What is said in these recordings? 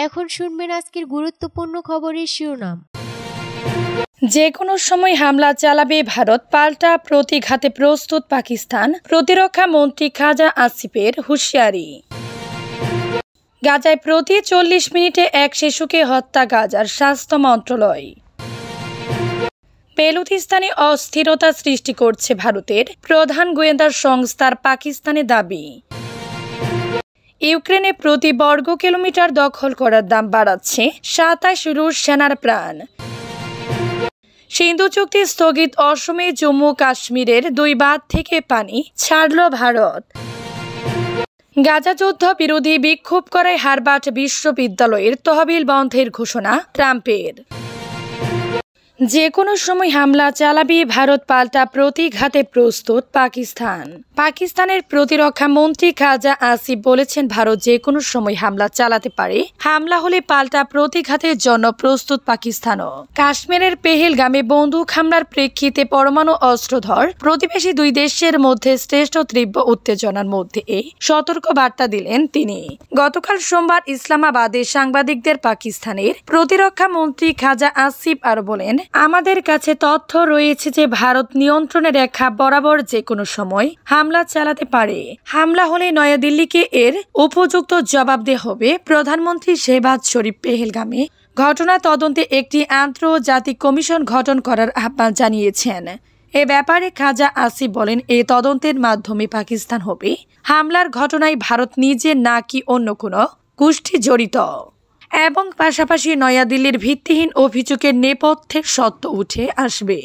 এখন শুনবেন আজকের গুরুত্বপূর্ণ খবরের শিরোনাম। যে কোনো সময় হামলা চালাবে ভারত, পাল্টা প্রতিঘাতে প্রস্তুত পাকিস্তান। প্রতিরক্ষা মন্ত্রী খাজা আসিফের হুঁশিয়ারি। গাজায় প্রতি 40 মিনিটে এক শিশুকে হত্যা, গাজার স্বাস্থ্য মন্ত্রণালয়। বেলুচিস্তানে অস্থিরতা সৃষ্টি করছে ভারতের প্রধান গোয়েন্দা সংস্থার পাকিস্তানে দাবি। ইউক্রেনে প্রতি বর্গ কিলোমিটার দখল করার দাম বাড়াচ্ছে 27 রুশ সেনার প্রাণ। সিন্ধু চুক্তি স্থগিত, অসমে জম্মু কাশ্মীরের 2 বাঁধ থেকে পানি ছাড়ল ভারত। গাজা যুদ্ধ বিরোধী বিক্ষোভ করায় হার্ভার্ড বিশ্ববিদ্যালয়ের তহবিল বন্ধের ঘোষণা ট্রাম্পের। যে কোনো সময় হামলা চালাবে ভারত, পাল্টা প্রতিঘাতে প্রস্তুত পাকিস্তান। পাকিস্তানের প্রতিরক্ষা মন্ত্রী খাজা আসিফ বলেছেন, ভারত যে কোনো সময় হামলা চালাতে পারে। হামলা হলে পাল্টা প্রতিঘাতের জন্য প্রস্তুত পাকিস্তানও। কাশ্মীরের পেহেলগামে বন্দুক হামলার প্রেক্ষিতে পরমাণু অস্ত্রধর প্রতিবেশী 2 দেশের মধ্যে শ্রেষ্ঠ তীব্র উত্তেজনার মধ্যে এই সতর্ক বার্তা দিলেন তিনি। গতকাল সোমবার ইসলামাবাদে সাংবাদিকদের পাকিস্তানের প্রতিরক্ষা মন্ত্রী খাজা আসিফ আরও বলেন, আমাদের কাছে তথ্য রয়েছে যে ভারত নিয়ন্ত্রণের রেখা বরাবর যে কোনো সময় হামলা চালাতে পারে। হামলা হলে নয়াদিল্লিকে এর উপযুক্ত জবাব দেওয়া হবে। প্রধানমন্ত্রী শেহবাজ শরীফ পেহেলগামে ঘটনা তদন্তে একটি আন্তর্জাতিক কমিশন গঠন করার আহ্বান জানিয়েছেন। এ ব্যাপারে খাজা আসিফ বলেন, এই তদন্তের মাধ্যমে পাকিস্তান হবে হামলার ঘটনায় ভারত নিজে নাকি অন্য কোনো গোষ্ঠী জড়িত, এবং পাশাপাশি নয়াদিল্লির ভিত্তিহীন অভিযোগের নেপথ্যের সত্য উঠে আসবে।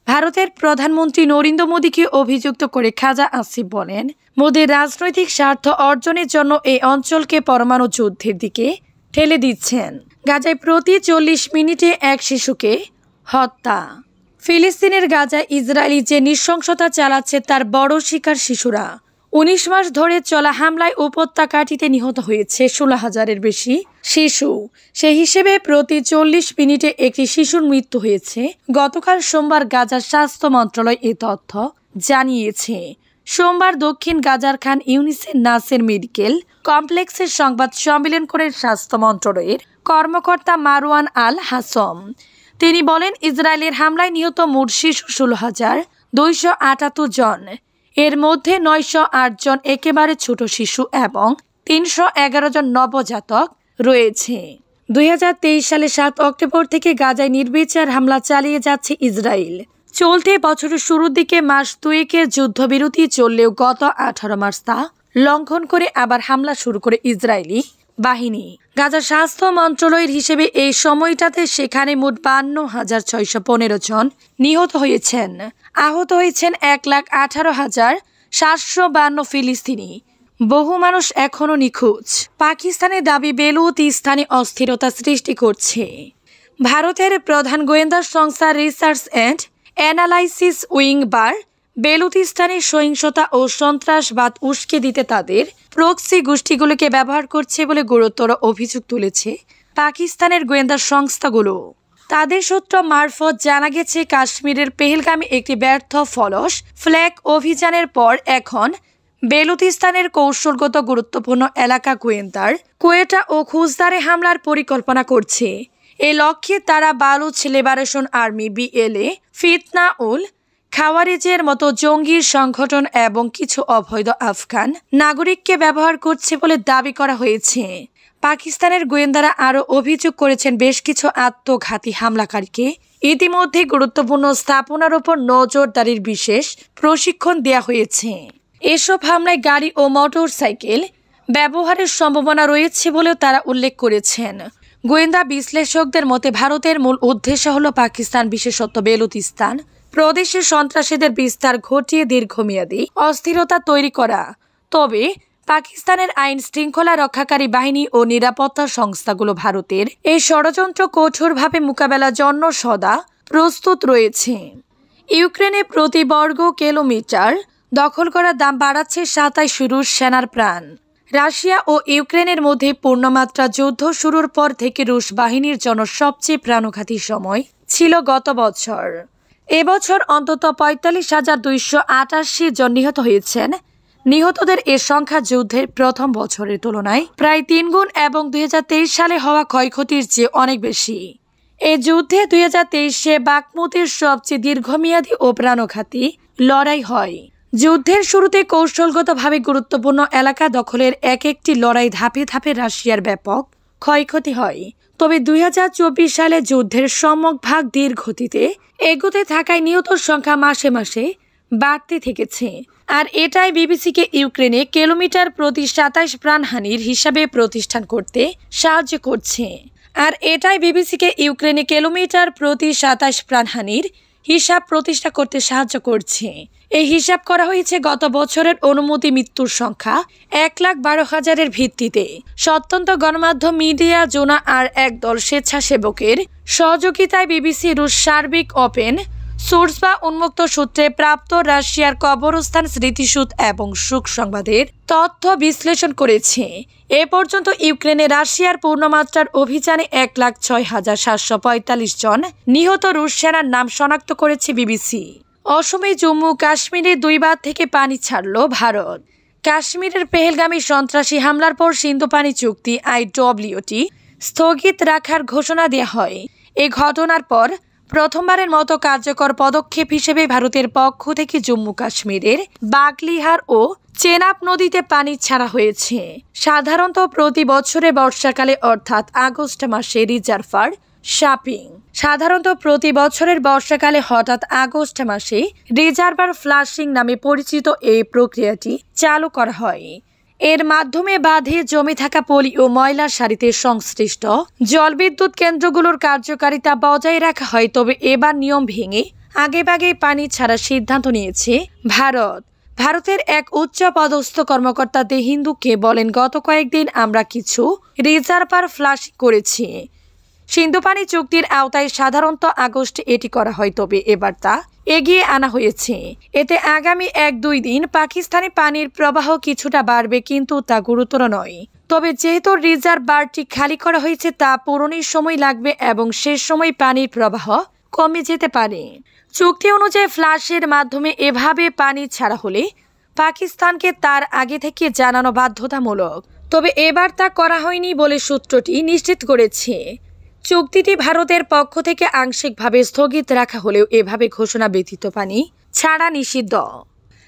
ভারতের প্রধানমন্ত্রী নরেন্দ্র মোদীকে অভিযুক্ত করে খাজা আসিফ বলেন, মোদীর রাজনৈতিক স্বার্থ অর্জনের জন্য এই অঞ্চলকে পরমাণু যুদ্ধের দিকে ঠেলে দিচ্ছেন। গাজায় প্রতি 40 মিনিটে এক শিশুকে হত্যা। ফিলিস্তিনের গাজায় ইসরায়েলি যে নৃশংসতা চালাচ্ছে তার বড় শিকার শিশুরা। 19 মাস ধরে চলা হামলায় উপত্যকাটিতে নিহত হয়েছে 16,000-এর বেশি শিশু। সেই হিসেবে প্রতি 40 মিনিটে একটি শিশুর মৃত্যু হয়েছে। গতকাল সোমবার গাজার স্বাস্থ্য মন্ত্রণালয় এ তথ্য জানিয়েছে। সোমবার দক্ষিণ গাজার খান ইউনিসের নাসের মেডিকেল কমপ্লেক্সের সংবাদ সম্মেলন করে স্বাস্থ্য মন্ত্রণালয়ের কর্মকর্তা মারওয়ান আল হাসম। তিনি বলেন, ইসরায়েলের হামলায় নিহত মোট শিশু 16,278 জন। এর মধ্যে 908 জন একেবারে ছোট শিশু এবং 311 জন নবজাতক রয়েছে। 2023 সালে 7 অক্টোবর থেকে গাজায় নির্বিচার হামলা চালিয়ে যাচ্ছে ইসরায়েল। চলতি বছরের শুরুর দিকে মাস 2-এর যুদ্ধবিরতি চললেও গত 18 মার্চ তা লঙ্ঘন করে আবার হামলা শুরু করে ইসরায়েলি বাহিনী। গাজা স্বাস্থ্য মন্ত্রণালয়ের হিসেবে এই সময়টাতে সেখানে মোট 52,615 জন নিহত হয়েছেন। আহত হয়েছেন 1,18,752 ফিলিস্তিনি। বহু মানুষ এখনও নিখোঁজ। পাকিস্তানের দাবি বেলুচিস্তানে অস্থিরতা সৃষ্টি করছে। ভারতের প্রধান গোয়েন্দা সংস্থা রিসার্চ অ্যান্ড অ্যানালাইসিস উইং বার বেলুচিস্তানের সহিংসতা ও সন্ত্রাসবাদ উস্কে দিতে তাদের প্রক্সি গোষ্ঠীগুলোকে ব্যবহার করছে বলে গুরুতর অভিযোগ তুলেছে পাকিস্তানের গোয়েন্দা সংস্থাগুলো। তাদের সূত্র মারফত জানা গেছে, কাশ্মীরের পেহেলগামে একটি ব্যর্থ ফলস ফ্ল্যাগ অভিযানের পর এখন বেলুচিস্তানের কৌশলগত গুরুত্বপূর্ণ এলাকা গোয়েন্দার কোয়েটা ও খুজদারে হামলার পরিকল্পনা করছে। এ লক্ষ্যে তারা বালুচ লিবারেশন আর্মি BLA, ফিতনা উল খাওয়ারিজের মতো জঙ্গি সংগঠন এবং কিছু অবৈধ আফগান নাগরিককে ব্যবহার করছে বলে দাবি করা হয়েছে। পাকিস্তানের গোয়েন্দারা আরও অভিযোগ করেছেন, বেশ কিছু আত্মঘাতী হামলাকারীকে ইতিমধ্যে গুরুত্বপূর্ণ স্থাপনার ওপর নজরদারির বিশেষ প্রশিক্ষণ দেওয়া হয়েছে। এসব হামলায় গাড়ি ও মোটর সাইকেল ব্যবহারের সম্ভাবনা রয়েছে বলেও তারা উল্লেখ করেছেন। গোয়েন্দা বিশ্লেষকদের মতে ভারতের মূল উদ্দেশ্য হল পাকিস্তান, বিশেষত বেলুচিস্তান প্রদেশে সন্ত্রাসীদের বিস্তার ঘটিয়ে দীর্ঘমেয়াদী অস্থিরতা তৈরি করা। তবে পাকিস্তানের আইন শৃঙ্খলা রক্ষাকারী বাহিনী ও নিরাপত্তা সংস্থাগুলো ভারতের এই ষড়যন্ত্র কঠোরভাবে মোকাবেলার জন্য সদা প্রস্তুত রয়েছে। ইউক্রেনে প্রতি বর্গ কিলোমিটার দখল করার দাম বাড়াচ্ছে 27 রুশ সেনার প্রাণ। রাশিয়া ও ইউক্রেনের মধ্যে পূর্ণমাত্রা যুদ্ধ শুরুর পর থেকে রুশ বাহিনীর জন্য সবচেয়ে প্রাণঘাতী সময় ছিল গত বছর। এবছর অন্তত 45,288 জন নিহত হয়েছেন, নিহতদের এ সংখ্যা যুদ্ধের প্রথম বছরের তুলনায় প্রায় 3 গুণ এবং 2023 সালে হওয়া ক্ষয়ক্ষতির চেয়ে অনেক বেশি। এই যুদ্ধে 2023-এ বাখমুতের সবচেয়ে দীর্ঘমেয়াদী ও প্রাণঘাতী লড়াই হয়। যুদ্ধের শুরুতে কৌশলগতভাবে গুরুত্বপূর্ণ এলাকা দখলের একটি লড়াই ধাপে ধাপে রাশিয়ার ব্যাপক ক্ষয়ক্ষতি হয়। তবে 2024 সালে যুদ্ধের সম্মুখভাগ ধীর গতিতে এগোতে থাকায় নিহতর সংখ্যা মাসে মাসে বাড়তে থেকেছে। আর এটাই বিবিসিকে ইউক্রেনে কিলোমিটার প্রতি 27 প্রাণহানির হিসাবে প্রতিষ্ঠান করতে সাহায্য করছে। হিসাব প্রতিষ্ঠা করতে সাহায্য করছে। এই হিসাব করা হয়েছে গত বছরের অনুমতি মৃত্যুর সংখ্যা 1,12,000-এর ভিত্তিতে। স্বতন্ত্র গণমাধ্যম মিডিয়া জোনা আর একদল স্বেচ্ছাসেবকের সহযোগিতায় বিবিসি রুশ সার্বিক ওপেন সোর্স বা উন্মুক্ত সূত্রে প্রাপ্ত রাশিয়ার কবরস্থান স্মৃতিসূত এবং সুখ সংবাদের তথ্য বিশ্লেষণ করেছে। এ পর্যন্ত ইউক্রেনে রাশিয়ার পূর্ণমাত্রার অভিযানে 1,06,745 জন নিহত রুশ সেনার নাম শনাক্ত করেছে বিবিসি। অসমে জম্মু কাশ্মীরে 2 বার থেকে পানি ছাড়ল ভারত। কাশ্মীরের পেহেলগামী সন্ত্রাসী হামলার পর সিন্ধু পানি চুক্তি IWT স্থগিত রাখার ঘোষণা দেওয়া হয়। এ ঘটনার পর প্রথমবারের মতো কার্যকর পদক্ষেপ হিসেবে ভারতের পক্ষ থেকে জম্মু কাশ্মীরের বাগলিহার ও চেনাব নদীতে পানি ছাড়া হয়েছে। সাধারণত প্রতি বছরে বর্ষাকালে অর্থাৎ আগস্ট মাসে রিজার্ভার ফ্লাশিং নামে পরিচিত এই প্রক্রিয়াটি চালু করা হয়। এর মাধ্যমে বাঁধে জমে থাকা পলি ও ময়লার সারিতে সংশ্লিষ্ট জলবিদ্যুৎ কেন্দ্রগুলোর কার্যকারিতা বজায় রাখা হয়। তবে এবার নিয়ম ভেঙে আগেভাগে পানি ছাড়ার সিদ্ধান্ত নিয়েছে ভারত। ভারতের এক উচ্চ পদস্থ কর্মকর্তা দ্য হিন্দুকে বলেন, গত কয়েকদিন আমরা কিছু রিজার্ভার ফ্লাশিং করেছি। সিন্ধু পানি চুক্তির আওতায় সাধারণত আগস্টে এটি করা হয়, তবে এবার তা এগিয়ে আনা হয়েছে। এতে আগামী 1-2 দিন পাকিস্তানি পানির প্রবাহ কিছুটা বাড়বে, কিন্তু তা গুরুতর নয়। তবে যেহেতু রিজার্ভারটি খালি করা হয়েছে, তা পূরণের সময় লাগবে এবং শেষ সময় পানির প্রবাহ কমে যেতে পারে। চুক্তি অনুযায়ী ফ্লাশের মাধ্যমে এভাবে পানি ছাড়া হলে পাকিস্তানকে তার আগে থেকে জানানো বাধ্যতামূলক। তবে এবার তা করা হয়নি বলে সূত্রটি নিশ্চিত করেছে। চুক্তিটি ভারতের পক্ষ থেকে আংশিকভাবে স্থগিত রাখা হলেও এভাবে ঘোষণা ব্যতীত পানি ছাড়া নিষিদ্ধ।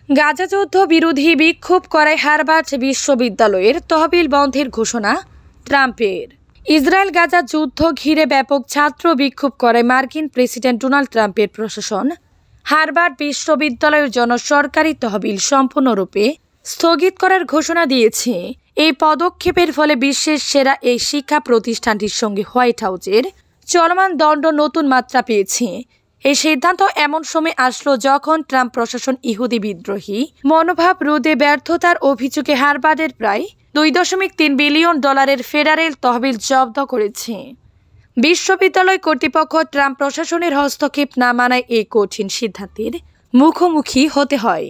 গাজা যুদ্ধ বিরোধী বিক্ষোভ করায় হার্ভার্ড বিশ্ববিদ্যালয়ের তহবিল বন্ধের ঘোষণা ট্রাম্পের। ইসরায়েল গাজা যুদ্ধ ঘিরে ব্যাপক ছাত্র বিক্ষোভ করায় মার্কিন প্রেসিডেন্ট ডোনাল্ড ট্রাম্পের প্রশাসন হার্ভার্ড বিশ্ববিদ্যালয়ের জন্য সরকারি তহবিল সম্পূর্ণরূপে স্থগিত করার ঘোষণা দিয়েছে। এই পদক্ষেপের ফলে বিশ্বের সেরা এই শিক্ষা প্রতিষ্ঠানটির সঙ্গে হোয়াইট হাউসের চলমান দ্বন্দ্ব নতুন মাত্রা পেয়েছে। এই সিদ্ধান্ত এমন সময় আসলো যখন ট্রাম্প প্রশাসন ইহুদি বিদ্রোহী মনোভাব রোধে ব্যর্থতার অভিযোগে হার্ভার্ডের প্রায় $2.3 বিলিয়ন ফেডারেল তহবিল জব্দ করেছে। বিশ্ববিদ্যালয় কর্তৃপক্ষ ট্রাম্প প্রশাসনের হস্তক্ষেপ না মানায় এই কঠিন সিদ্ধান্তের মুখোমুখি হতে হয়।